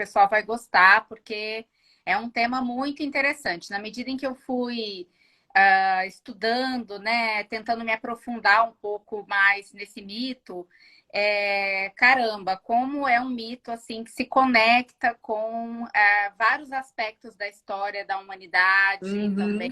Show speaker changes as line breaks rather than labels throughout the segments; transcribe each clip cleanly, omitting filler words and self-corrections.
pessoal vai gostar, porque é um tema muito interessante. Na medida em que eu fui estudando, né, tentando me aprofundar um pouco mais nesse mito, caramba, como é um mito assim que se conecta com vários aspectos da história da humanidade também.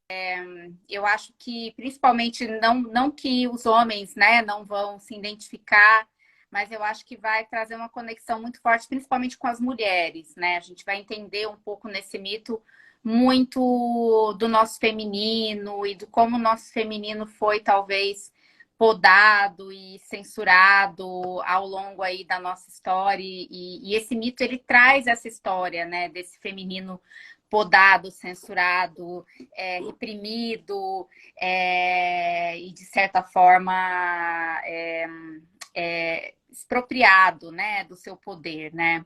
Uhum.
Eu acho que, principalmente, não que os homens, né, não vão se identificar, mas eu acho que vai trazer uma conexão muito forte, principalmente com as mulheres, né? A gente vai entender um pouco nesse mito muito do nosso feminino e do como o nosso feminino foi, talvez, podado e censurado ao longo aí da nossa história. E esse mito, ele traz essa história, né, desse feminino podado, censurado, reprimido e, de certa forma, expropriado, né, do seu poder, né?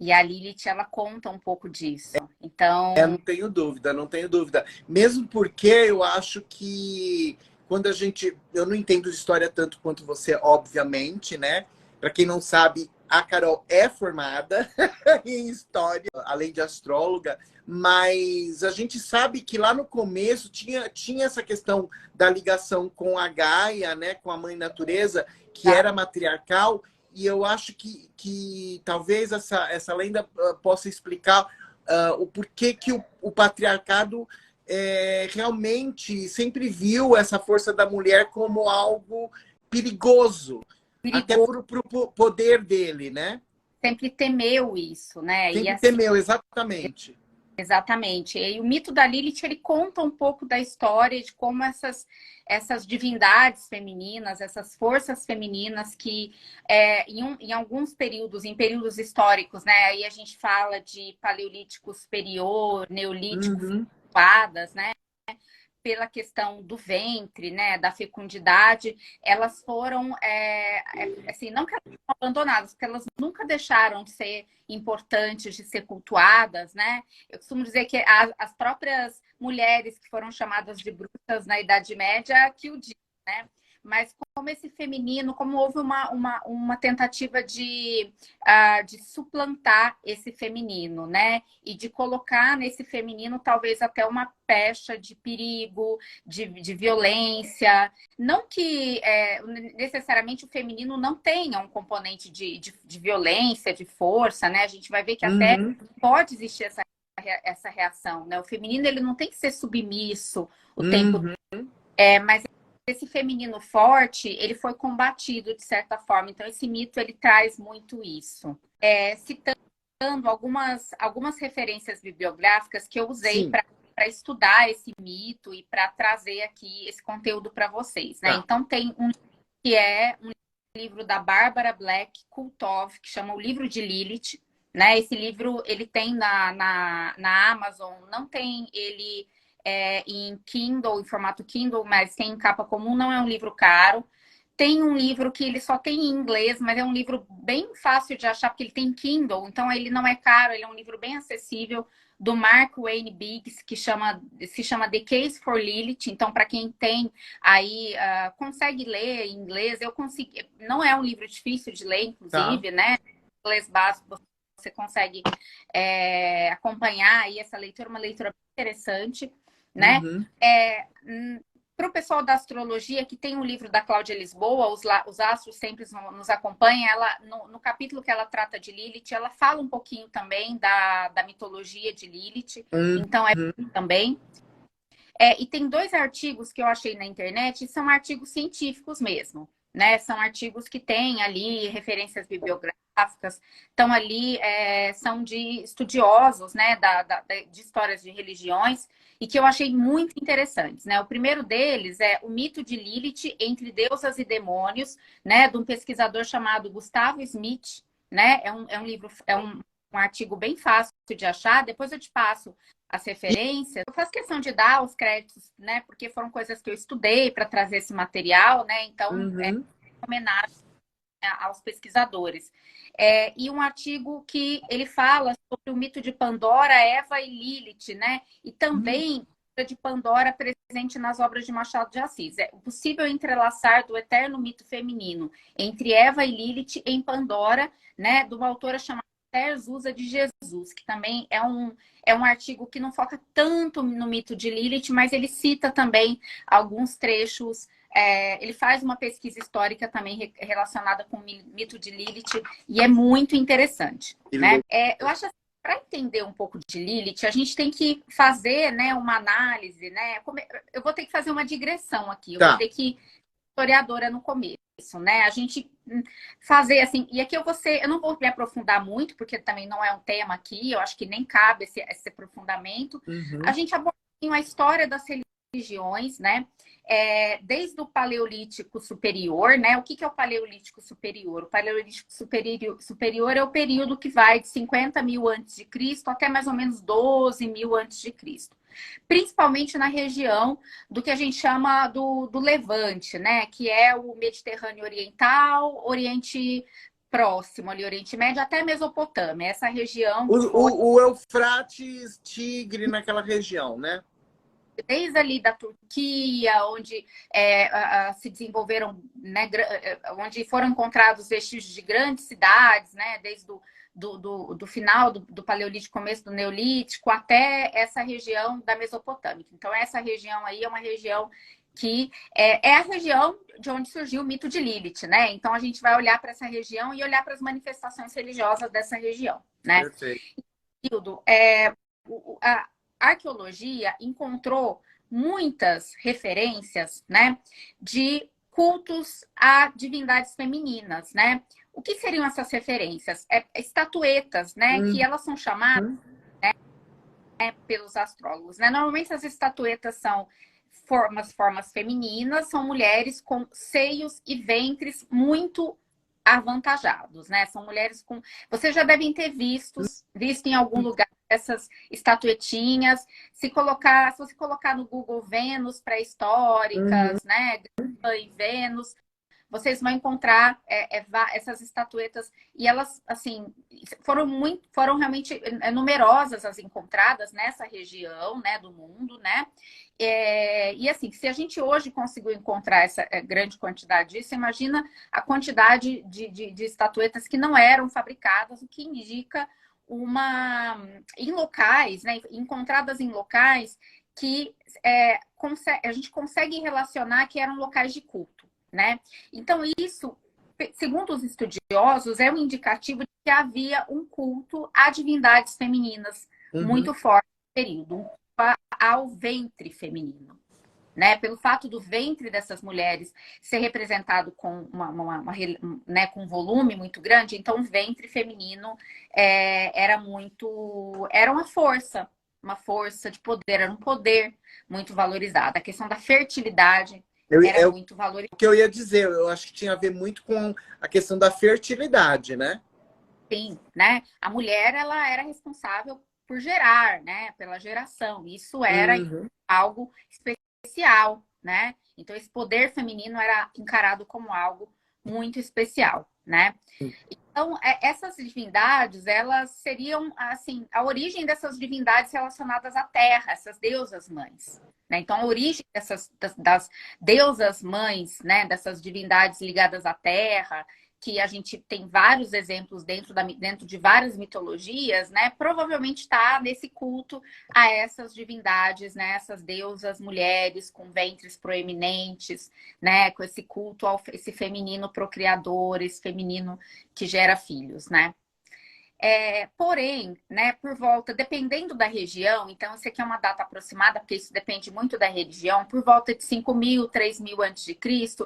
E a Lilith, ela conta um pouco disso. Então,
Não tenho dúvida, não tenho dúvida. Mesmo porque eu acho que quando a gente. Eu não entendo de história tanto quanto você, obviamente, né? Para quem não sabe, a Carol é formada em história, além de astróloga, mas a gente sabe que lá no começo tinha essa questão da ligação com a Gaia, né? Com a Mãe Natureza, que
tá,
era matriarcal, e eu acho que talvez essa lenda possa explicar o porquê que o patriarcado realmente sempre viu essa força da mulher como algo perigoso, até
perigoso,
por poder dele, né?
sempre temeu isso, né? E
Sempre
assim,
temeu, exatamente.
exatamente. E o mito da Lilith, ele conta um pouco da história de como essas divindades femininas, essas forças femininas que em alguns períodos, em períodos históricos, né? Aí a gente fala de paleolítico superior, neolítico,
Uhum.
fadas, né? Pela questão do ventre, né, da fecundidade, elas foram, assim, não que elas foram abandonadas, porque elas nunca deixaram de ser importantes, de ser cultuadas, né? Eu costumo dizer que as próprias mulheres que foram chamadas de bruxas na Idade Média que o dizem, né? Mas como esse feminino, como houve uma tentativa de suplantar esse feminino, né? E de colocar nesse feminino talvez até uma pecha de perigo, de violência. Não que necessariamente o feminino não tenha um componente de violência, de força, né? A gente vai ver que até
Uhum.
pode existir essa reação, né? O feminino ele não tem que ser submisso o tempo,
Uhum.
mas esse feminino forte, ele foi combatido de certa forma. Então, esse mito, ele traz muito isso. Citando algumas referências bibliográficas que eu usei
Sim,
para estudar esse mito e para trazer aqui esse conteúdo para vocês, né?
tá.
Então, tem um que é um livro da Barbara Black Kultov, que chama O Livro de Lilith, né? Esse livro, ele tem na Amazon, não tem ele em Kindle, em formato Kindle, mas tem em capa comum, não é um livro caro. Tem um livro que ele só tem em inglês, mas é um livro bem fácil de achar, porque ele tem Kindle, então ele não é caro, ele é um livro bem acessível, do Mark Wayne Biggs, que se chama The Case for Lilith. Então, para quem tem aí, consegue ler em inglês, eu consegui. Não é um livro difícil de ler,
Tá.
inclusive, né? Inglês básico, você consegue acompanhar aí essa leitura, uma leitura interessante, né?
Uhum.
Para o pessoal da astrologia, que tem um livro da Cláudia Lisboa, os astros sempre nos acompanham, ela, no capítulo que ela trata de Lilith, ela fala um pouquinho também da mitologia de Lilith, então é
Uhum.
também. E tem dois artigos que eu achei na internet, e são artigos científicos mesmo, né? São artigos que têm ali referências bibliográficas, estão ali, são de estudiosos, né, de histórias de religiões, e que eu achei muito interessantes, né? O primeiro deles é O Mito de Lilith entre Deusas e Demônios, né, de um pesquisador chamado Gustavo Smith, né? É um livro, um artigo bem fácil de achar, depois eu te passo as referências. Eu faço questão de dar os créditos, né? Porque foram coisas que eu estudei para trazer esse material, né? Então,
Uhum.
homenagem aos pesquisadores. E um artigo que ele fala sobre o mito de Pandora, Eva e Lilith, né? E também de Pandora presente nas obras de Machado de Assis. É o possível entrelaçar do eterno mito feminino entre Eva e Lilith em Pandora, né? De uma autora chamada Esther usa de Jesus, que também é um artigo que não foca tanto no mito de Lilith, mas ele cita também alguns trechos. Ele faz uma pesquisa histórica também relacionada com o mito de Lilith e é muito interessante. Né? Eu acho assim, para entender um pouco de Lilith, a gente tem que fazer, né, uma análise. Né? Eu vou ter que fazer uma digressão aqui, eu vou ter que historiadora no começo, né? A gente fazer assim, e aqui eu não vou me aprofundar muito, porque também não é um tema aqui, eu acho que nem cabe esse aprofundamento. A gente aborda a história das religiões, né? Desde o Paleolítico Superior, né? O que é o Paleolítico Superior? O Paleolítico Superior é o período que vai de 50 mil a.C. até mais ou menos 12 mil a.C., principalmente na região do que a gente chama do Levante, né? Que é o Mediterrâneo Oriental, Oriente Próximo, ali, Oriente Médio, até Mesopotâmia. Essa região.
O Eufrates, Tigre, naquela região, né?
Desde ali da Turquia, onde se desenvolveram, né, onde foram encontrados vestígios de grandes cidades, né? Desde do final do Paleolítico, começo do Neolítico, até essa região da Mesopotâmica. Então, essa região aí é uma região que é a região de onde surgiu o mito de Lilith, né? Então, a gente vai olhar para essa região e olhar para as manifestações religiosas dessa região, né?
Perfeito.
Hildo, a arqueologia encontrou muitas referências, né, de cultos a divindades femininas, né? O que seriam essas referências? Estatuetas, né? Que elas são chamadas, né, pelos astrólogos, né? Normalmente as estatuetas são formas femininas, são mulheres com seios e ventres muito avantajados, né? São mulheres com. Vocês já devem ter visto em algum lugar essas estatuetinhas. Se você colocar no Google Vênus pré-históricas, né? E Vênus, vocês vão encontrar essas estatuetas e elas, assim, foram realmente numerosas as encontradas nessa região, né, do mundo, né? E assim, se a gente hoje conseguiu encontrar essa grande quantidade disso, imagina a quantidade de estatuetas que não eram fabricadas, o que indica em locais, né, encontradas em locais que a gente consegue relacionar que eram locais de culto. Né? Então, isso, segundo os estudiosos, é um indicativo de que havia um culto a divindades femininas muito forte no período, ao ventre feminino. Né? Pelo fato do ventre dessas mulheres ser representado com né, com um volume muito grande, então o ventre feminino era uma força de poder, era um poder muito valorizado. A questão da fertilidade era muito valorizado.
O que eu ia dizer, eu acho que tinha a ver muito com a questão da fertilidade, né?
Sim, né? A mulher, ela era responsável por gerar, né? Pela geração. Isso era algo especial, né? Então, esse poder feminino era encarado como algo muito especial, né? Então, essas divindades, elas seriam, assim, a origem dessas divindades relacionadas à terra, essas deusas mães. Né? Então, a origem das deusas mães, né? Dessas divindades ligadas à terra, que a gente tem vários exemplos dentro de várias mitologias, né? Provavelmente está nesse culto a essas divindades, né? Essas deusas mulheres com ventres proeminentes, né? Com esse culto ao esse feminino procriador, esse feminino que gera filhos, né? Porém, né, por volta, dependendo da região, então isso aqui é uma data aproximada, porque isso depende muito da religião, por volta de 5.000, 3.000 a.C.,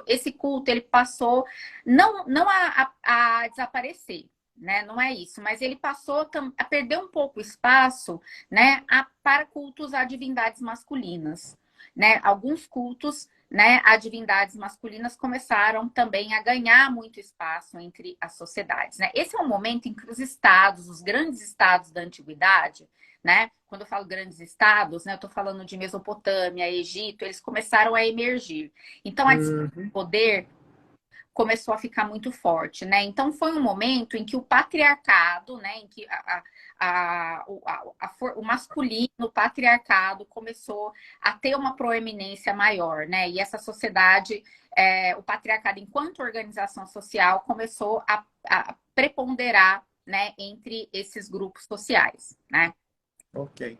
esse culto ele passou não a desaparecer, né? Não é isso, mas ele passou a perder um pouco o espaço, né, para cultos a divindades masculinas, né? Alguns cultos, né, a divindades masculinas começaram também a ganhar muito espaço entre as sociedades, né? Esse é um momento em que os grandes estados da antiguidade, né? Quando eu falo grandes estados, né, eu estou falando de Mesopotâmia, Egito, eles começaram a emergir. Então, a disputa de poder começou a ficar muito forte, né? Então foi um momento em que o patriarcado, né, em que o masculino, o patriarcado começou a ter uma proeminência maior, né? E essa sociedade, o patriarcado enquanto organização social começou a preponderar né, entre esses grupos sociais, né?
Ok.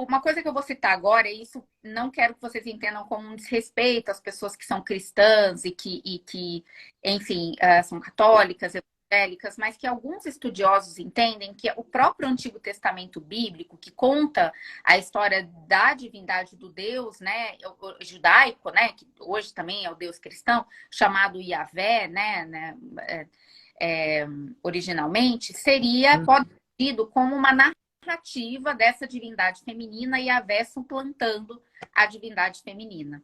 Uma coisa que eu vou citar agora, e isso não quero que vocês entendam como um desrespeito às pessoas que são cristãs e que enfim, são católicas, evangélicas, mas que alguns estudiosos entendem que o próprio Antigo Testamento bíblico, que conta a história da divindade do Deus, né, o judaico, né, que hoje também é o Deus cristão, chamado Yahvé, originalmente, pode ser tido como uma narrativa dessa divindade feminina e Yahvé suplantando a divindade feminina.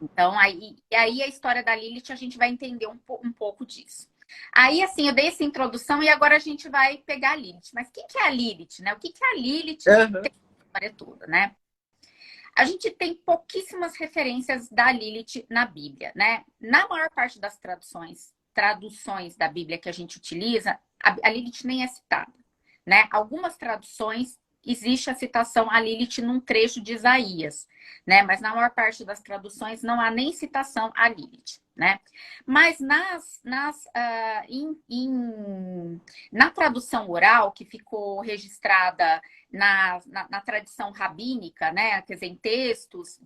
Então, aí a história da Lilith, a gente vai entender um pouco disso. Aí, assim, eu dei essa introdução e agora a gente vai pegar a Lilith. Mas quem que é a Lilith, né? O que que é a Lilith tem a história toda, né? A gente tem pouquíssimas referências da Lilith na Bíblia, né? Na maior parte das traduções da Bíblia que a gente utiliza, a Lilith nem é citada, né? Algumas traduções existe a citação a Lilith num trecho de Isaías, né? Mas na maior parte das traduções não há nem citação a Lilith, né? Mas na tradução oral que ficou registrada na tradição rabínica, né? Quer dizer, em textos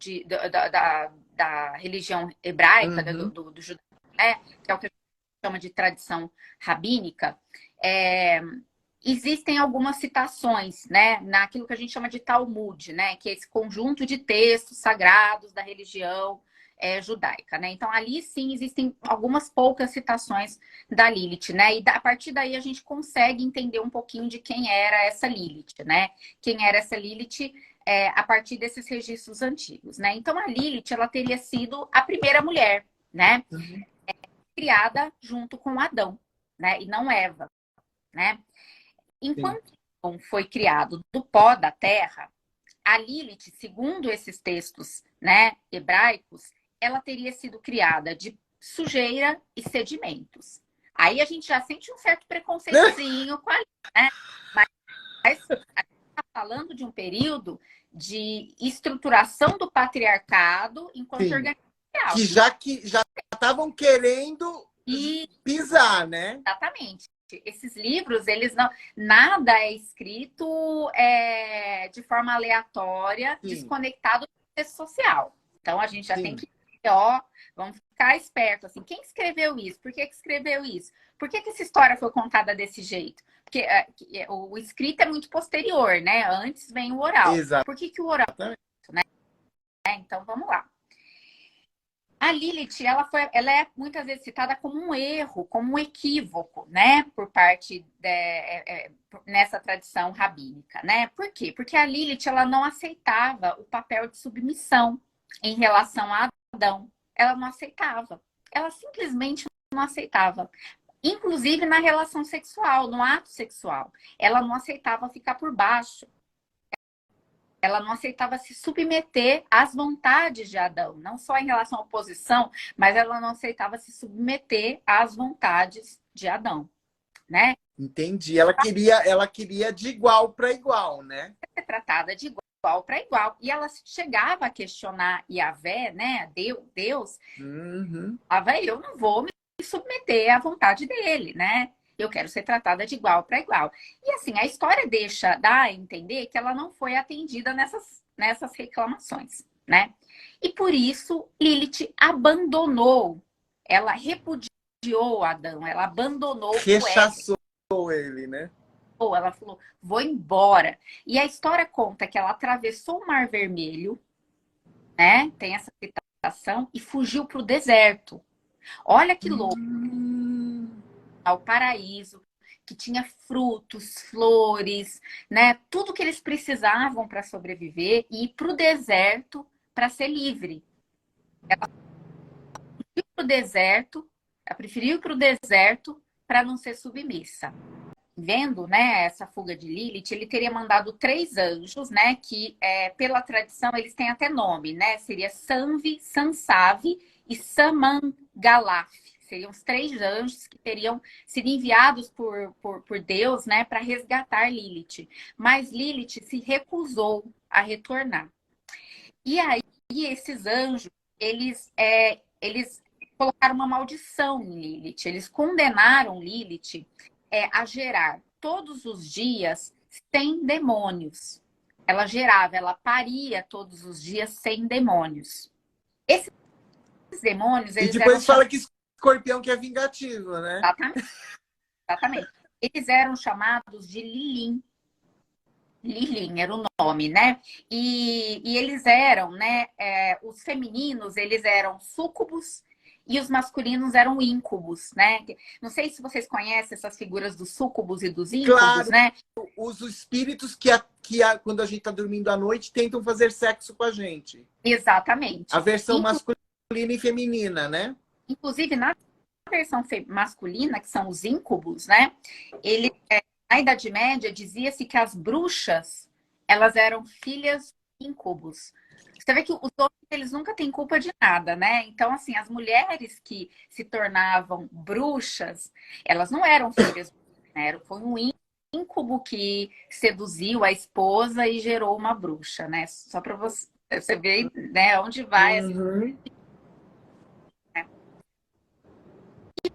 da religião hebraica, do judaísmo, né? Que é o que a gente chama de tradição rabínica, existem algumas citações, né, naquilo que a gente chama de Talmud, né, que é esse conjunto de textos sagrados da religião judaica, né? Então, ali sim existem algumas poucas citações da Lilith, né? E a partir daí a gente consegue entender um pouquinho de quem era essa Lilith, né? Quem era essa Lilith a partir desses registros antigos, né? Então, a Lilith, ela teria sido a primeira mulher, né? Criada junto com Adão, né? E não Eva, né? Enquanto Adão foi criado do pó da terra, a Lilith, segundo esses textos, né, hebraicos, ela teria sido criada de sujeira e sedimentos. Aí a gente já sente um certo preconceitozinho com a Lilith, né? Mas a gente está falando de um período de estruturação do patriarcado enquanto organização.
Que já estavam querendo pisar, né?
Exatamente. Esses livros, eles não. Nada é escrito de forma aleatória, desconectado do contexto social. Então a gente já tem que, vamos ficar esperto. Assim, quem escreveu isso? Por que escreveu isso? Por que essa história foi contada desse jeito? Porque o escrito é muito posterior, né? Antes vem o oral.
Exato.
Por que o oral? Né? Então vamos lá. A Lilith, ela é muitas vezes citada como um erro, como um equívoco, né? Por parte nessa tradição rabínica, né? Por quê? Porque a Lilith, ela não aceitava o papel de submissão em relação a Adão. Ela não aceitava. Ela simplesmente não aceitava. Inclusive na relação sexual, no ato sexual. Ela não aceitava ficar por baixo. Ela não aceitava se submeter às vontades de Adão, não só em relação à oposição, mas ela não aceitava se submeter às vontades de Adão, né?
Entendi. Ela queria de igual para igual, né?
Ser tratada de igual para igual. E ela chegava a questionar Yahvé, né? Deus, eu não vou me submeter à vontade dele, né? Eu quero ser tratada de igual para igual. E assim, a história dá a entender que ela não foi atendida nessas reclamações, né? E por isso, Lilith abandonou, ela repudiou Adão, ela abandonou
Rechaçou ele, né?
Ela falou, vou embora. E a história conta que ela atravessou o Mar Vermelho, né? Tem essa citação, e fugiu para o deserto. Olha que louco. Ao paraíso, que tinha frutos, flores, né? Tudo que eles precisavam para sobreviver e ir para o deserto para ser livre. Ela preferiu ir para o deserto para não ser submissa. Vendo, né, essa fuga de Lilith, ele teria mandado 3 anjos, né? Que pela tradição eles têm até nome, né? Seria Sanvi, Sansavi e Samangalaf. Seriam os 3 anjos que teriam sido enviados por Deus, né, para resgatar Lilith. Mas Lilith se recusou a retornar. E aí, esses anjos, eles colocaram uma maldição em Lilith. Eles condenaram Lilith a gerar todos os dias 100 demônios. Ela gerava, ela paria todos os dias 100 demônios. Esses demônios,
E
eles eram
depois fala
chamados...
que escorpião que é vingativo, né?
Exatamente, exatamente. Eles eram chamados de Lilim. Lilin era o nome, né? E eles eram, né? Os femininos, eles eram súcubos e os masculinos eram íncubos, né? Não sei se vocês conhecem essas figuras dos súcubos e dos íncubos,
Claro,
né?
os espíritos quando a gente tá dormindo à noite, tentam fazer sexo com a gente. A
Exatamente.
versão masculina e feminina, né?
Inclusive, na versão masculina, que são os íncubos, né? Ele, na Idade Média, dizia-se que as bruxas, elas eram filhas de íncubos. Você vê que os homens, eles nunca têm culpa de nada, né? Então, assim, as mulheres que se tornavam bruxas, elas não eram filhas, né? Foi um íncubo que seduziu a esposa e gerou uma bruxa, né? Só para você ver, né, onde vai essa...
Uhum.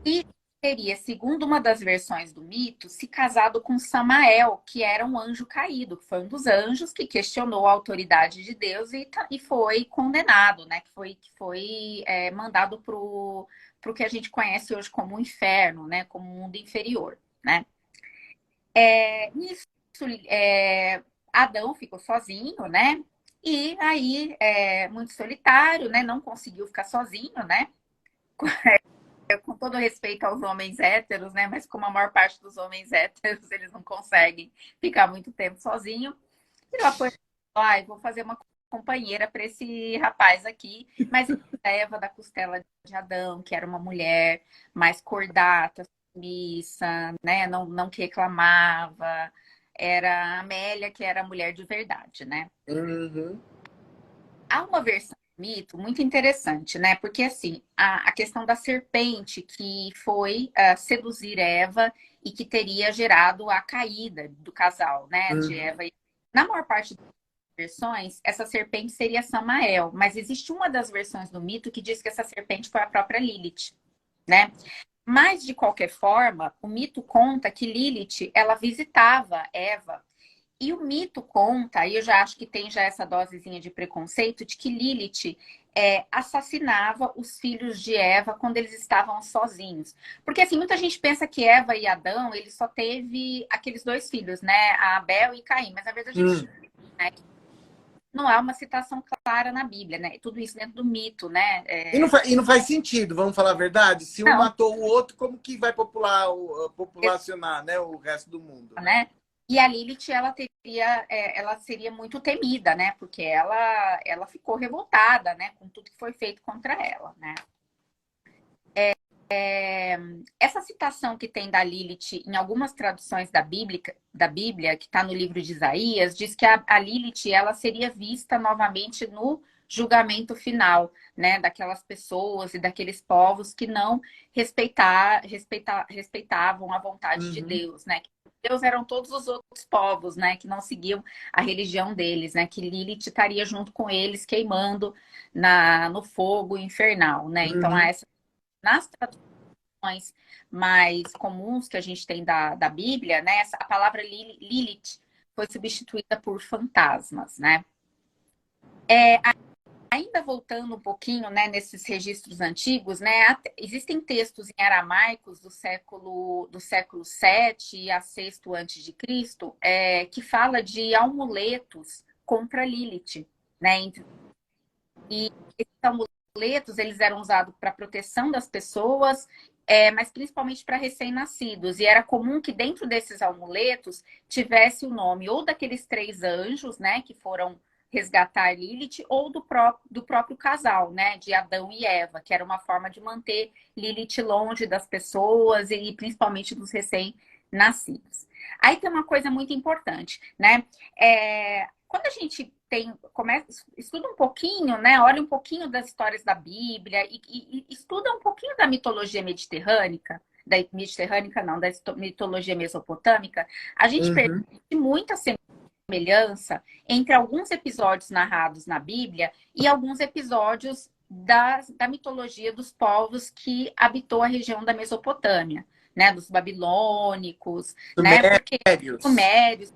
E teria, segundo uma das versões do mito, se casado com Samael, que era um anjo caído, que foi um dos anjos que questionou a autoridade de Deus e foi condenado, né? Que foi mandado para o que a gente conhece hoje como o inferno, né? Como o mundo inferior, né? Nisso, Adão ficou sozinho, né? E aí, muito solitário, né? Não conseguiu ficar sozinho, né? Com todo respeito aos homens héteros, né? Mas como a maior parte dos homens héteros, eles não conseguem ficar muito tempo sozinho. E ela foi, vou fazer uma companheira para esse rapaz aqui. Mas Eva da costela de Adão, que era uma mulher mais cordata, submissa, né? Não que reclamava. Era a Amélia, que era a mulher de verdade, né?
Uhum.
Há uma versão do mito muito interessante, né? Porque, assim, a questão da serpente que foi seduzir Eva e que teria gerado a caída do casal, né? De
Uhum.
Eva. Na maior parte das versões, essa serpente seria Samael, mas existe uma das versões do mito que diz que essa serpente foi a própria Lilith, né? Mas, de qualquer forma, o mito conta que Lilith, ela visitava Eva e o mito conta, e eu já acho que tem já essa dosezinha de preconceito, de que Lilith assassinava os filhos de Eva quando eles estavam sozinhos. Porque, assim, muita gente pensa que Eva e Adão, ele só teve aqueles dois filhos, né? A Abel e Caim. Mas, na verdade, a gente, né, não há uma citação clara na Bíblia, né? Tudo isso dentro do mito, né?
E não faz sentido, vamos falar a verdade? Se um
Não,
matou o outro, como que vai populacionar, né, o resto do mundo, né?
né? E a Lilith, ela seria muito temida, né? Porque ela ficou revoltada, né? Com tudo que foi feito contra ela, né? Essa citação que tem da Lilith em algumas traduções da Bíblia, que está no livro de Isaías, diz que a Lilith ela seria vista novamente no julgamento final, né? Daquelas pessoas e daqueles povos que não respeitavam a vontade de
Uhum.
Deus, né? Deus eram todos os outros povos, né? Que não seguiam a religião deles, né? Que Lilith estaria junto com eles queimando no fogo infernal, né? Então,
Uhum.
nas traduções mais comuns que a gente tem da Bíblia, né? A palavra Lilith foi substituída por fantasmas, né? Ainda voltando um pouquinho, né, nesses registros antigos, né, existem textos em aramaicos do século 7 a 6 antes de Cristo, que fala de amuletos contra Lilith, né? E esses amuletos eles eram usados para proteção das pessoas, mas principalmente para recém-nascidos. E era comum que dentro desses amuletos tivesse o nome ou daqueles três anjos, né, que foram resgatar Lilith, ou do próprio casal, né, de Adão e Eva, que era uma forma de manter Lilith longe das pessoas e principalmente dos recém-nascidos. Aí tem uma coisa muito importante, né? Quando a gente estuda um pouquinho, né? Olha um pouquinho das histórias da Bíblia e estuda um pouquinho da mitologia mediterrânica não, da mitologia mesopotâmica, a gente percebe
Uhum.
muita semelhança entre alguns episódios narrados na Bíblia e alguns episódios da mitologia dos povos que habitou a região da Mesopotâmia, né? Dos babilônicos, né? Porque
Sumérios.
sumérios,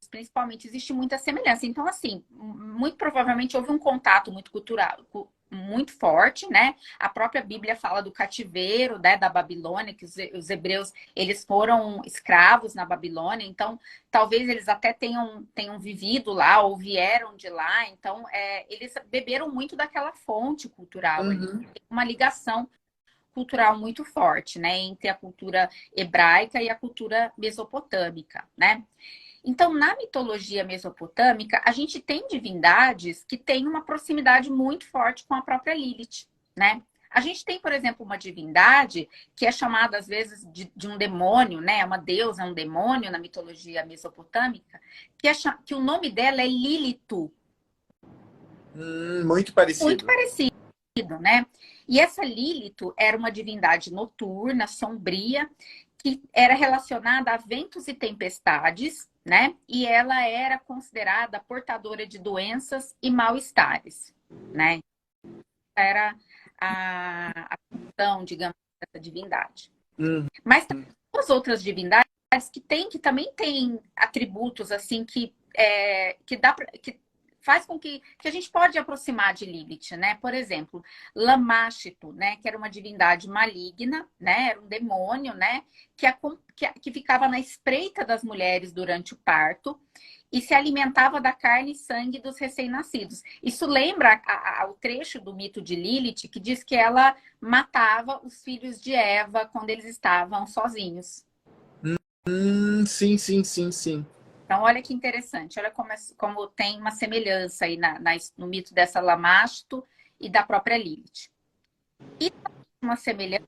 principalmente, existe muita semelhança. Então, assim, muito provavelmente houve um contato muito cultural, muito forte, né? A própria Bíblia fala do cativeiro, né, da Babilônia, que os hebreus, eles foram escravos na Babilônia, então talvez eles até tenham vivido lá ou vieram de lá, então eles beberam muito daquela fonte cultural ali.
Uhum.
Tem uma ligação cultural muito forte, né, entre a cultura hebraica e a cultura mesopotâmica, né? Então, na mitologia mesopotâmica, a gente tem divindades que têm uma proximidade muito forte com a própria Lilith, né? A gente tem, por exemplo, uma divindade que é chamada, às vezes, de um demônio, né? Uma deusa, um demônio na mitologia mesopotâmica, que o nome dela é Lilitu.
Muito
Muito
parecido.
parecido, né? E essa Lilith era uma divindade noturna, sombria, que era relacionada a ventos e tempestades, né? E ela era considerada portadora de doenças e mal-estares, né? Era a função, digamos, dessa divindade.
Uhum.
Mas tem as outras divindades que também têm atributos assim que dá que faz com que a gente pode aproximar de Lilith, né? Por exemplo, Lamashtu, né? Que era uma divindade maligna, né? Era um demônio, né? Que ficava na espreita das mulheres durante o parto e se alimentava da carne e sangue dos recém-nascidos. Isso lembra o trecho do mito de Lilith, que diz que ela matava os filhos de Eva quando eles estavam sozinhos.
Sim, sim, sim, sim.
Então, olha que interessante, olha como tem uma semelhança aí no mito dessa Lamasto e da própria Lilith. E uma semelhança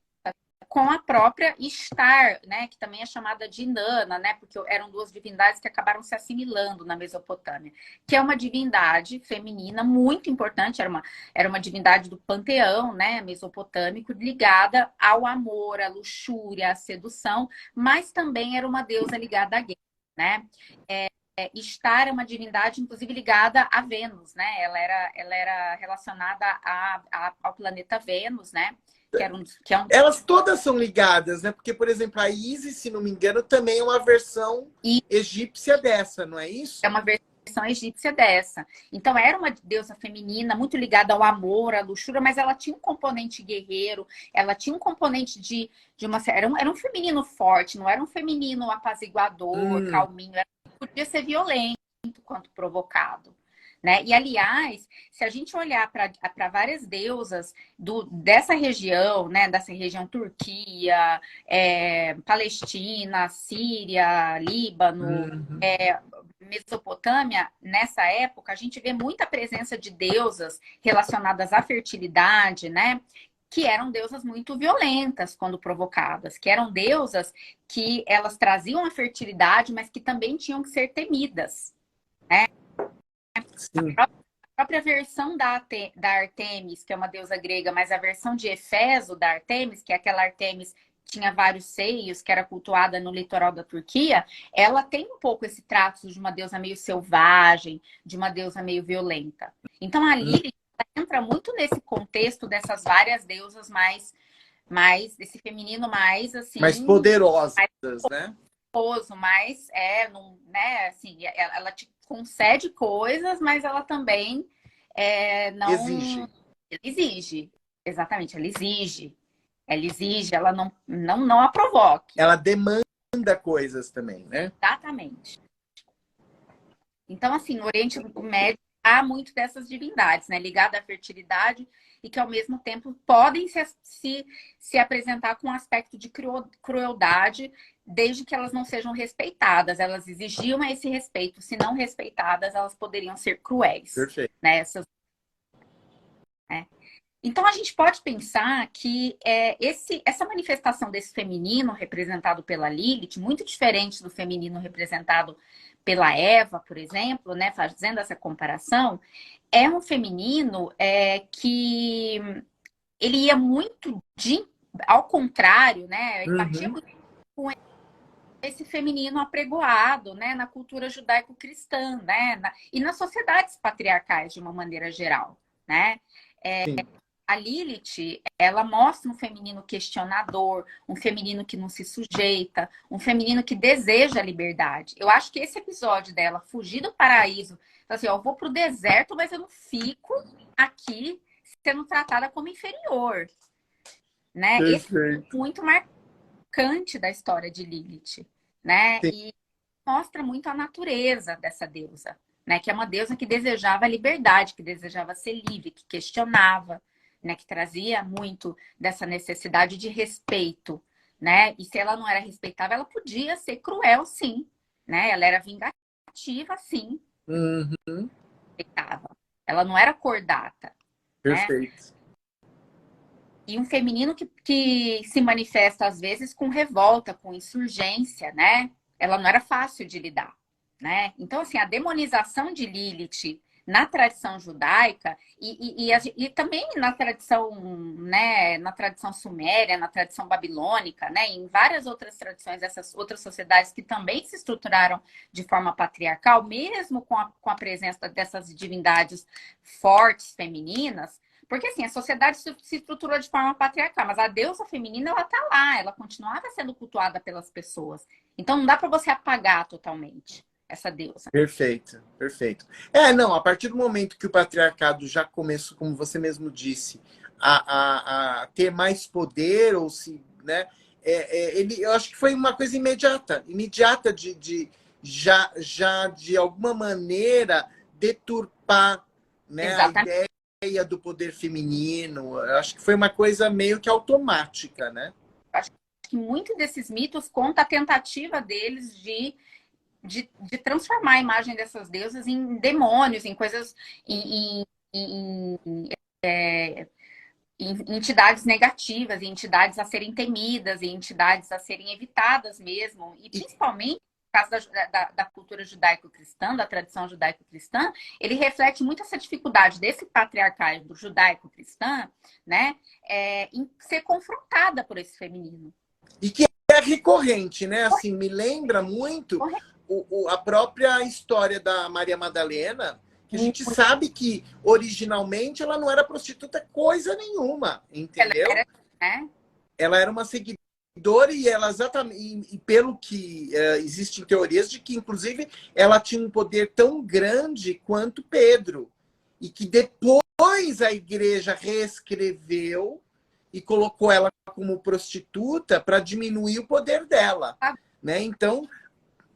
com a própria Ishtar, né, que também é chamada de Inanna, né, porque eram duas divindades que acabaram se assimilando na Mesopotâmia, que é uma divindade feminina muito importante, era uma divindade do panteão, né, mesopotâmico, ligada ao amor, à luxúria, à sedução, mas também era uma deusa ligada à guerra, né? Ishtar é uma divindade, inclusive, ligada a Vênus, né? Ela era relacionada ao planeta Vênus, né? Que é um
Elas todas são ligadas, né? Porque, por exemplo, a Isis, se não me engano, também é uma versão
e
egípcia dessa, não é
é
isso?
uma versão egípcia dessa. Então, era uma deusa feminina, muito ligada ao amor, à luxúria, mas ela tinha um componente guerreiro, ela tinha um componente de uma. Era um feminino forte, não era um feminino apaziguador,
Hum,
calminho, podia ser violento quanto provocado. Né? E, aliás, se a gente olhar para várias deusas dessa região, né? Dessa região Turquia, Palestina, Síria, Líbano,
uhum.
Mesopotâmia, nessa época, a gente vê muita presença de deusas relacionadas à fertilidade, né? Que eram deusas muito violentas quando provocadas, que eram deusas que elas traziam a fertilidade, mas que também tinham que ser temidas.
Sim.
A própria versão da Artemis, que é uma deusa grega, mas a versão de Éfeso da Artemis, que é aquela Artemis que tinha vários seios, que era cultuada no litoral da Turquia, ela tem um pouco esse traço de uma deusa meio selvagem, de uma deusa meio violenta. Então a Lilith entra muito nesse contexto dessas várias deusas mais desse feminino mais
Mais
assim,
poderosas,
mais
né?
poderoso, mais não, né, assim, ela te concede coisas, mas ela também não
Exige.
ela exige. Exatamente, ela exige. Ela exige, ela não a provoque.
Ela demanda coisas também, né?
Exatamente. Então, assim, no Oriente Médio há muito dessas divindades, né? Ligadas à fertilidade e que, ao mesmo tempo, podem se apresentar com um aspecto de crueldade, desde que elas não sejam respeitadas. Elas exigiam esse respeito. Se não respeitadas, elas poderiam ser cruéis,
Perfeito.
né? Né? Então, a gente pode pensar que essa manifestação desse feminino representado pela Lilith, muito diferente do feminino representado pela Eva, por exemplo, né, fazendo essa comparação, é um feminino que ele ia muito ao contrário, né, ele batia
Uhum.
muito com esse feminino apregoado, né, na cultura judaico-cristã, né, e nas sociedades patriarcais de uma maneira geral, né?
Sim.
a Lilith, ela mostra um feminino questionador, um feminino que não se sujeita, um feminino que deseja a liberdade. Eu acho que esse episódio dela, fugir do paraíso, assim, ó, eu vou pro deserto, mas eu não fico aqui sendo tratada como inferior, né? Esse é muito marcante da história de Lilith, né?
Sim.
E mostra muito a natureza dessa deusa, né? Que é uma deusa que desejava a liberdade, que desejava ser livre, que questionava, né? Que trazia muito dessa necessidade de respeito, né? E se ela não era respeitável, ela podia ser cruel, sim, né? Ela era vingativa, sim,
Uhum.
respeitava. Ela não era cordata, né?
Perfeito.
E um feminino que se manifesta, às vezes, com revolta, com insurgência, né? Ela não era fácil de lidar, né? Então, assim, a demonização de Lilith na tradição judaica e também na tradição, né, na tradição suméria, na tradição babilônica, né, em várias outras tradições, essas outras sociedades que também se estruturaram de forma patriarcal, mesmo com a presença dessas divindades fortes femininas, porque assim, a sociedade se estruturou de forma patriarcal, mas a deusa feminina, ela tá lá, ela continuava sendo cultuada pelas pessoas. Então não dá para você apagar totalmente essa deusa.
Perfeito, perfeito. É, não, a partir do momento que o patriarcado já começou, como você mesmo disse, a ter mais poder, ou se, né, eu acho que foi uma coisa imediata já de alguma maneira deturpar, né, a
Exatamente.
ideia do poder feminino. Eu acho que foi uma coisa meio que automática, né?
Acho que muito desses mitos conta a tentativa deles de transformar a imagem dessas deusas em demônios, em coisas, em entidades negativas, em entidades a serem temidas, em entidades a serem evitadas mesmo. E
E,
principalmente, no caso da cultura judaico-cristã, da tradição judaico-cristã, ele reflete muito essa dificuldade desse patriarcado judaico-cristã, né, em ser confrontada por esse feminino.
e que é recorrente, né? Assim, me lembra muito a própria história da Maria Madalena, que a gente sabe que originalmente ela não era prostituta coisa nenhuma, entendeu?
Era, né?
Ela era uma seguidora e ela exatamente, e pelo que existem teorias de que inclusive ela tinha um poder tão grande quanto Pedro, e que depois a igreja reescreveu e colocou ela como prostituta para diminuir o poder dela, né? Então,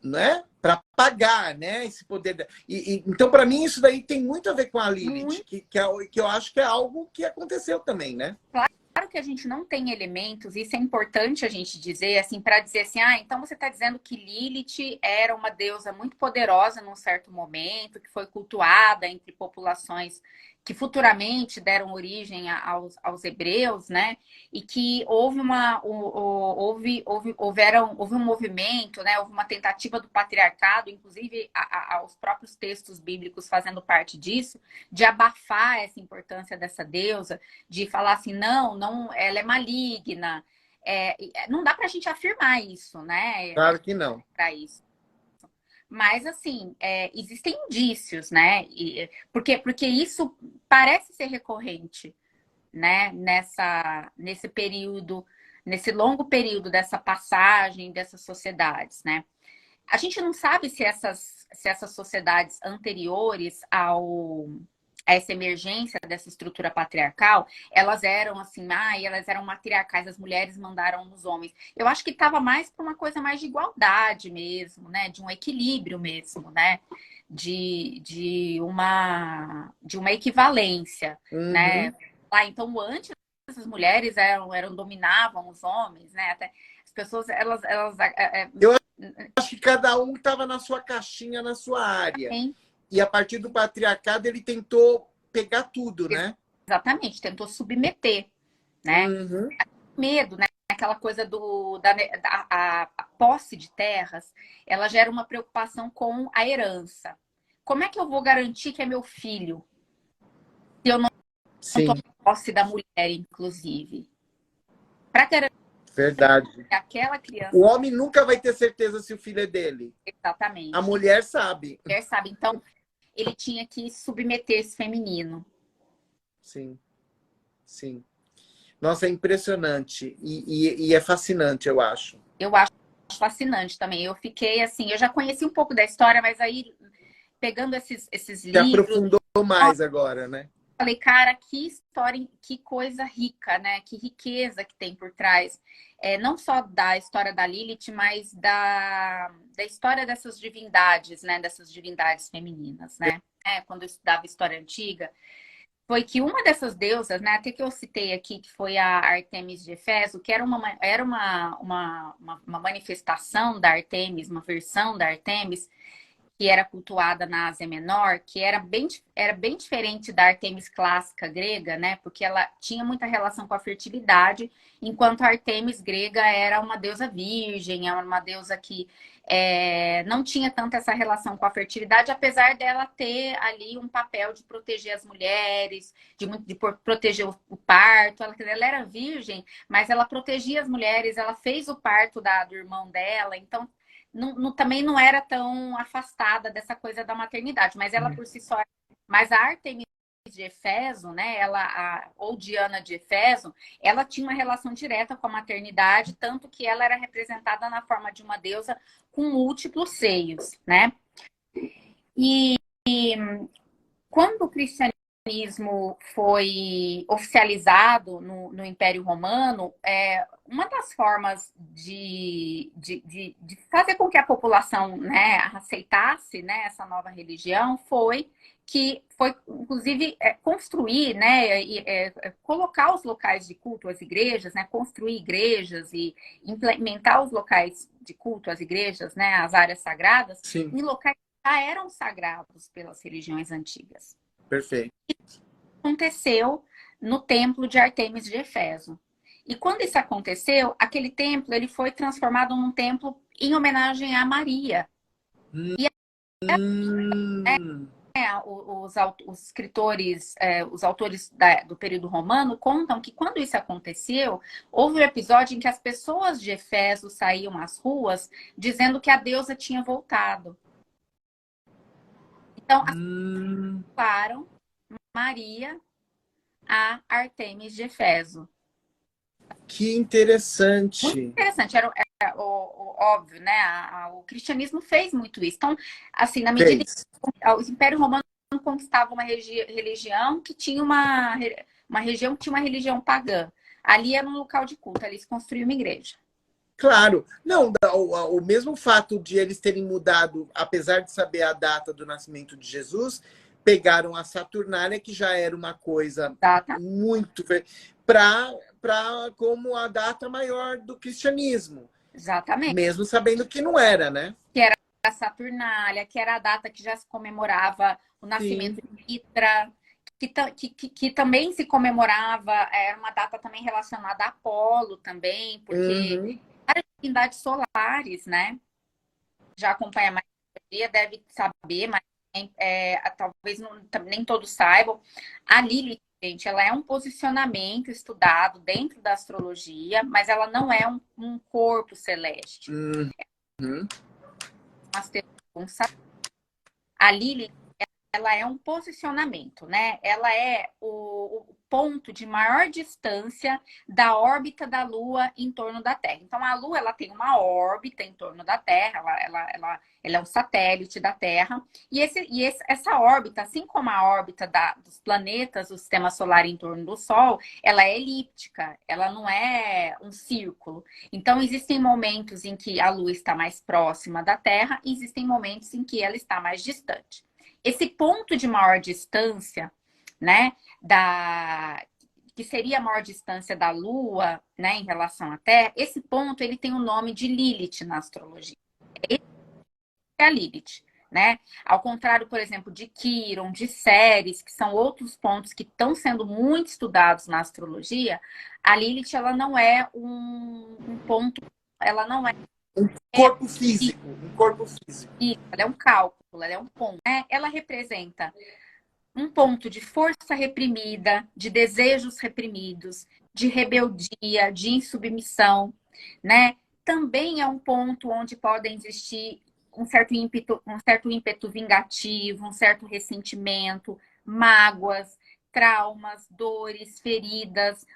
né? Para pagar, né? Esse poder. Então, para mim, isso daí tem muito a ver com a Lilith, que eu acho que é algo que aconteceu também, né?
Claro que a gente não tem elementos, isso é importante a gente dizer, assim, para dizer assim, ah, então você está dizendo que Lilith era uma deusa muito poderosa num certo momento, que foi cultuada entre populações que futuramente deram origem aos hebreus, né? E que houve houve um movimento, né? Houve uma tentativa do patriarcado, inclusive aos próprios textos bíblicos fazendo parte disso, de abafar essa importância dessa deusa, de falar assim, não, ela é maligna. Não dá para a gente afirmar isso, né?
Claro que não.
Para isso. Mas, assim, existem indícios, né? Porque isso parece ser recorrente, né? Nesse período, nesse longo período dessa passagem dessas sociedades, né? A gente não sabe se essas sociedades anteriores a essa emergência dessa estrutura patriarcal, elas eram assim, elas eram matriarcais, as mulheres mandaram nos homens. Eu acho que estava mais para uma coisa mais de igualdade mesmo, né? De um equilíbrio mesmo, né? De uma equivalência, né?
Uhum.
Então, antes essas mulheres dominavam os homens, né? Até as pessoas,
Eu acho que cada um estava na sua caixinha, na sua área. E a partir do patriarcado ele tentou pegar tudo, né?
Exatamente, tentou submeter, né?
Uhum.
Medo, né? Aquela coisa a posse de terras, ela gera uma preocupação com a herança. Como é que eu vou garantir que é meu filho se eu não
Sim,
tomo posse da mulher, inclusive? Para garantir
verdade.
que aquela criança.
O homem nunca vai ter certeza se o filho é dele. A
Exatamente.
mulher sabe.
A mulher sabe. Então, ele tinha que submeter esse feminino.
Sim. sim. Nossa, é impressionante e é fascinante, eu acho.
Eu acho fascinante também. Eu fiquei assim, eu já conheci um pouco da história, mas aí pegando esses
Se
livros,
aprofundou mais agora, né?
falei, cara, que história, que coisa rica, né? Que riqueza que tem por trás. Não só da história da Lilith, mas da história dessas divindades, né? Dessas divindades femininas, né? Quando eu estudava história antiga, foi que uma dessas deusas, né? Até que eu citei aqui, que foi a Artemis de Éfeso, que era uma manifestação da Artemis, uma versão da Artemis, que era cultuada na Ásia Menor, que era bem diferente da Artemis clássica grega, né? Porque ela tinha muita relação com a fertilidade, enquanto a Artemis grega era uma deusa virgem, era uma deusa que não tinha tanto essa relação com a fertilidade, apesar dela ter ali um papel de proteger as mulheres, de proteger o parto. Ela era virgem, mas ela protegia as mulheres, ela fez o parto do irmão dela, então também não era tão afastada dessa coisa da maternidade, mas ela por si só. Mas a Artemis de Éfeso, né? Ou Diana de Éfeso, ela tinha uma relação direta com a maternidade, tanto que ela era representada na forma de uma deusa com múltiplos seios, né? E quando o cristianismo foi oficializado no Império Romano, uma das formas de fazer com que a população, né, aceitasse, né, essa nova religião foi, inclusive, construir, né, colocar os locais de culto, as igrejas, né, construir igrejas e implementar os locais de culto, as igrejas, né, as áreas sagradas,
Sim,
em locais já eram sagrados pelas religiões antigas.
perfeito.
Aconteceu no templo de Artemis de Éfeso. E quando isso aconteceu, aquele templo ele foi transformado num templo em homenagem a Maria. E
Hum,
os escritores, os autores do período romano contam que quando isso aconteceu, houve um episódio em que as pessoas de Éfeso saíam às ruas dizendo que a deusa tinha voltado. Então,
hum,
associaram Maria a Artemis de Éfeso.
que
Muito
interessante.
interessante. Era o óbvio, né? O cristianismo fez muito isso. Então, assim, na medida em
Fez.
que o Império Romano conquistava uma religião que tinha uma região que tinha uma religião pagã. Ali era um local de culto, ali se construía uma igreja.
Claro. Não, o mesmo fato de eles terem mudado, apesar de saber a data do nascimento de Jesus, pegaram a Saturnália, que já era uma coisa
Data?
muito para como a data maior do cristianismo,
Exatamente.
mesmo sabendo que não era, né?
Que era a Saturnália, que era a data que já se comemorava o nascimento
Sim.
de Mitra, que também se comemorava, era uma data também relacionada a Apolo também, porque
Uhum.
várias divindades solares, né? Já acompanha mais dia, deve saber, mas talvez nem todos saibam. A Lilith, gente, ela é um posicionamento estudado dentro da astrologia, mas ela não é um corpo celeste.
Uhum.
A Lilith, ela é um posicionamento, né? Ela é o ponto de maior distância da órbita da Lua em torno da Terra. Então, a Lua ela tem uma órbita em torno da Terra, ela é um satélite da Terra, e essa órbita, assim como a órbita dos planetas do Sistema Solar em torno do Sol, ela é elíptica, ela não é um círculo. Então, existem momentos em que a Lua está mais próxima da Terra, e existem momentos em que ela está mais distante. Esse ponto de maior distância, né, que seria a maior distância da Lua, né, em relação à Terra, esse ponto ele tem o nome de Lilith na astrologia. Esse é a Lilith, né? Ao contrário, por exemplo, de Quiron, de Ceres, que são outros pontos que estão sendo muito estudados na astrologia, a Lilith ela não é um ponto, ela não é
Corpo físico, um corpo físico.
ela é um cálculo, ela é um ponto, né? Ela representa um ponto de força reprimida, de desejos reprimidos, de rebeldia, de insubmissão, né? Também é um ponto onde podem existir um certo ímpeto vingativo, um certo ressentimento, mágoas, traumas, dores, feridas,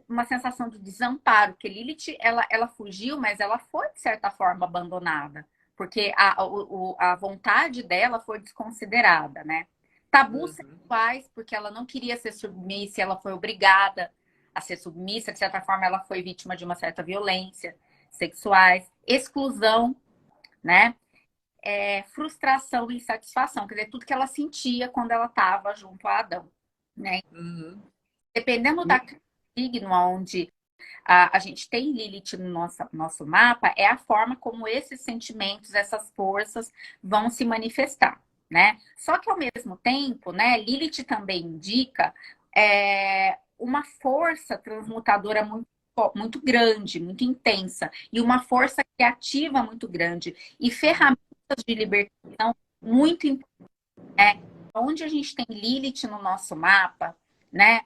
uma sensação de desamparo, porque Lilith, ela fugiu, mas ela foi, de certa forma, abandonada, porque a vontade dela foi desconsiderada, né? Tabus sexuais, porque ela não queria ser submissa, ela foi obrigada a ser submissa, de certa forma, ela foi vítima de uma certa violência sexuais, exclusão, né? Frustração e insatisfação, quer dizer, tudo que ela sentia quando ela estava junto a Adão, né?
Uhum.
Dependendo da signo onde a gente tem Lilith no nosso mapa, é a forma como esses sentimentos, essas forças vão se manifestar, né? Só que ao mesmo tempo, né, Lilith também indica uma força transmutadora muito grande, muito intensa, e uma força criativa muito grande, e ferramentas de libertação muito importantes, né? Onde a gente tem Lilith no nosso mapa, né?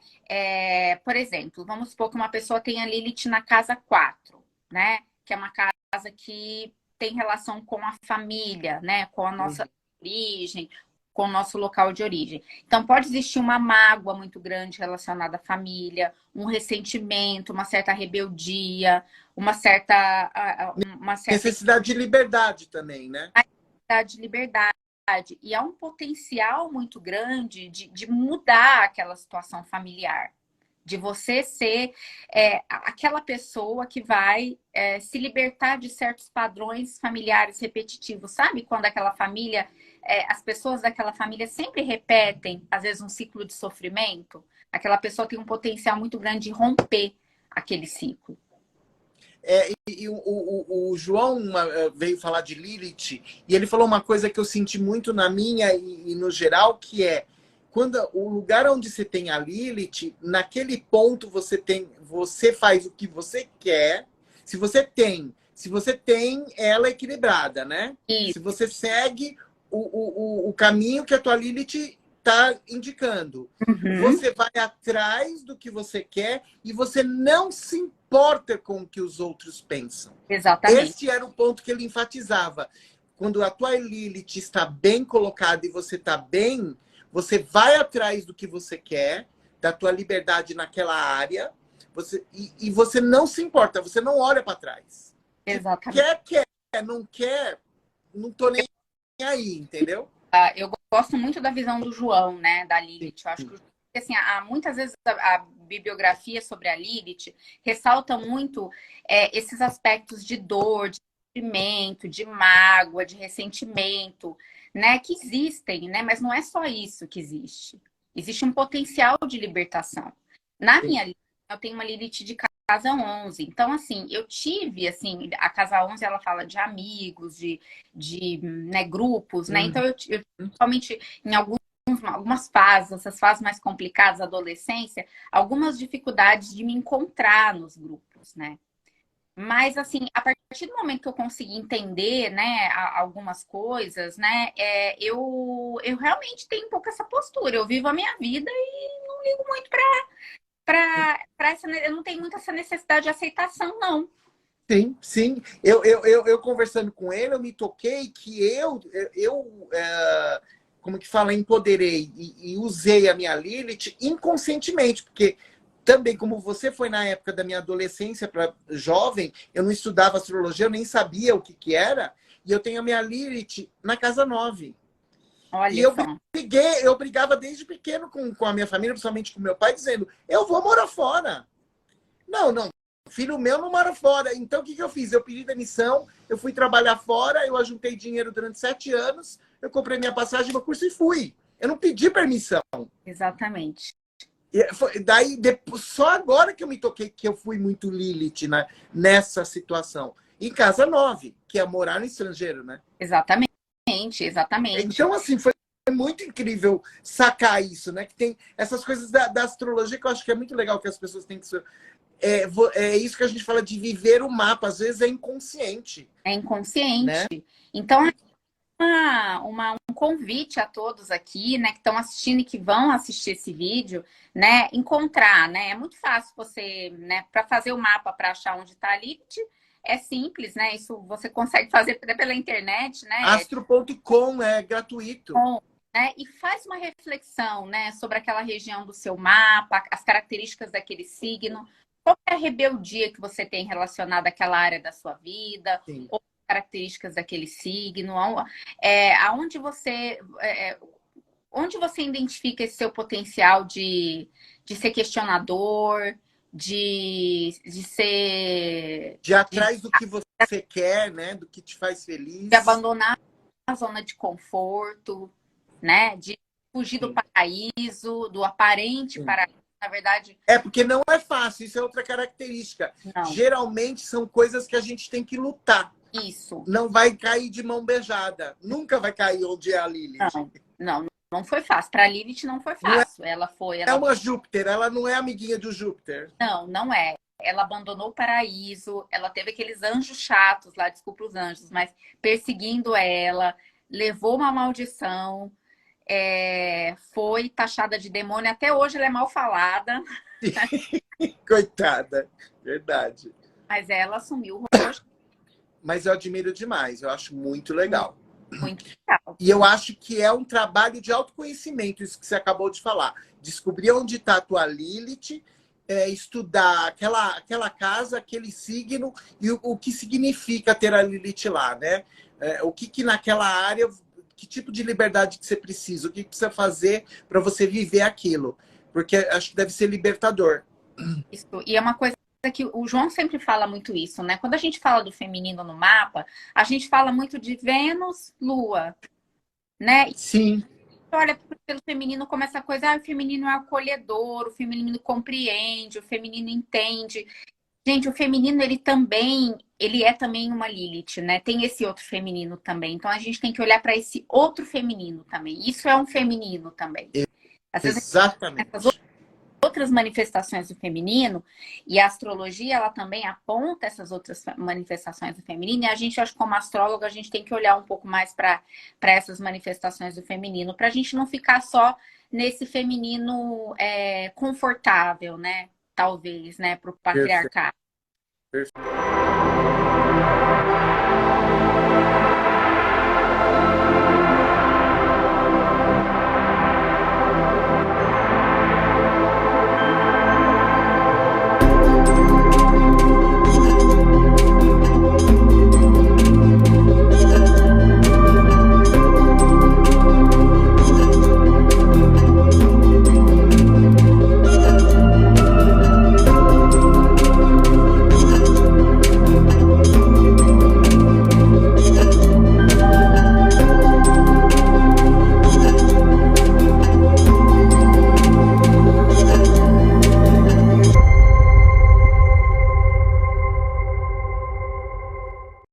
Por exemplo, vamos supor que uma pessoa tenha Lilith na casa 4, né? Que é uma casa que tem relação com a família, né? Com a nossa origem, com o nosso local de origem. Então, pode existir uma mágoa muito grande relacionada à família, um ressentimento, uma certa rebeldia, uma certa
Necessidade de liberdade também, né?
de liberdade. E há um potencial muito grande de mudar aquela situação familiar. De você ser aquela pessoa que vai se libertar de certos padrões familiares repetitivos. Sabe quando aquela família, as pessoas daquela família sempre repetem, às vezes, um ciclo de sofrimento? Aquela pessoa tem um potencial muito grande de romper aquele ciclo.
O João veio falar de Lilith e ele falou uma coisa que eu senti muito na minha e no geral, que é quando o lugar onde você tem a Lilith, naquele ponto você faz o que você quer. Se você tem ela equilibrada, né?
Isso.
Se você segue o caminho que a tua Lilith está indicando. Você vai atrás do que você quer e você não se importa com o que os outros pensam.
Exatamente.
Esse era o ponto que ele enfatizava. Quando a tua Lilith está bem colocada e você está bem, você vai atrás do que você quer, da tua liberdade naquela área, e você não se importa, você não olha para trás.
Exatamente.
Quer, não quer, não tô nem aí, entendeu?
Eu gosto muito da visão do João, né, da Lilith. Eu acho que assim, muitas vezes a bibliografia sobre a Lilith ressalta muito esses aspectos de dor, de sofrimento, de mágoa, de ressentimento, né, que existem, né, mas não é só isso que existe. Existe um potencial de libertação. Na minha Lilith, eu tenho uma Lilith de casa 11. Então, assim, eu tive, assim, a casa 11, ela fala de amigos, de né, grupos, né? Então, eu principalmente em algumas fases, essas fases mais complicadas da adolescência, algumas dificuldades de me encontrar nos grupos, né? Mas, assim, a partir do momento que eu consegui entender, né, algumas coisas, né, eu realmente tenho um pouco essa postura. Eu vivo a minha vida e não ligo muito para essa. Eu não tenho muito essa necessidade de aceitação, não.
Sim, sim. Eu conversando com ele, eu me toquei que como que fala, empoderei e usei a minha Lilith inconscientemente, porque também, como você foi na época da minha adolescência para jovem, eu não estudava astrologia, eu nem sabia o que era, e eu tenho a minha Lilith na casa 9.
Olha
e eu brigava desde pequeno com a minha família, principalmente com meu pai, dizendo, eu vou morar fora. Não, filho meu não mora fora. Então, o que eu fiz? Eu pedi demissão, eu fui trabalhar fora, eu ajuntei dinheiro durante 7 anos, eu comprei minha passagem, meu curso e fui. Eu não pedi permissão.
Exatamente.
Daí, só agora que eu me toquei que eu fui muito Lilith, né, nessa situação. Em casa 9, que é morar no estrangeiro, né?
Exatamente.
Então, assim, foi muito incrível sacar isso, né? Que tem essas coisas da astrologia que eu acho que é muito legal que as pessoas têm que... É isso que a gente fala de viver o mapa. Às vezes é inconsciente.
É inconsciente.
Né?
Então, um convite a todos aqui, né, que estão assistindo e que vão assistir esse vídeo, né, encontrar, né? É muito fácil você, né, para fazer o mapa, para achar onde está a Lilith, é simples, né? Isso você consegue fazer pela internet, né?
Astro.com é gratuito.
né? E faz uma reflexão, né, sobre aquela região do seu mapa, as características daquele signo. Qual é a rebeldia que você tem relacionada àquela área da sua vida?
Sim.
Ou características daquele signo? Aonde você... onde você identifica esse seu potencial de ser questionador, de ser...
De ir atrás do que você quer, né? Do que te faz feliz.
De abandonar a zona de conforto, né? De fugir do
Sim.
paraíso, do aparente
Sim.
paraíso. Na verdade,
É porque não é fácil, isso é outra característica.
não.
Geralmente são coisas que a gente tem que lutar.
Isso.
Não vai cair de mão beijada. Nunca vai cair onde é a Lilith.
Não foi fácil. Para a Lilith não foi
Não
fácil. Ela foi.
é uma Júpiter, ela não é amiguinha do Júpiter.
Não é. Ela abandonou o paraíso, ela teve aqueles anjos chatos lá, desculpa os anjos, mas perseguindo ela, levou uma maldição, foi taxada de demônio, até hoje ela é mal falada.
Coitada, verdade.
Mas ela assumiu o rosto.
Mas eu admiro demais, eu acho muito legal.
Muito legal.
E eu acho que é um trabalho de autoconhecimento, isso que você acabou de falar. Descobrir onde está a tua Lilith, estudar aquela casa, aquele signo e o que significa ter a Lilith lá, né? O que naquela área, que tipo de liberdade que você precisa, o que precisa fazer para você viver aquilo. Porque acho que deve ser libertador.
Isso. E é uma coisa que o João sempre fala muito isso, né? Quando a gente fala do feminino no mapa, a gente fala muito de Vênus, Lua, né?
Sim.
Olha pelo feminino como essa coisa, o feminino é acolhedor, o feminino compreende, o feminino entende. Gente, o feminino, ele é também uma Lilith, né? Tem esse outro feminino também. Então a gente tem que olhar para esse outro feminino também. Isso é um feminino também. Às vezes,
Exatamente.
essas outras manifestações do feminino, e a astrologia, ela também aponta essas outras manifestações do feminino, e a gente, acho que como astróloga, a gente tem que olhar um pouco mais para essas manifestações do feminino, para a gente não ficar só nesse feminino confortável, né? Talvez, né? Para o patriarcado.
Perfeito.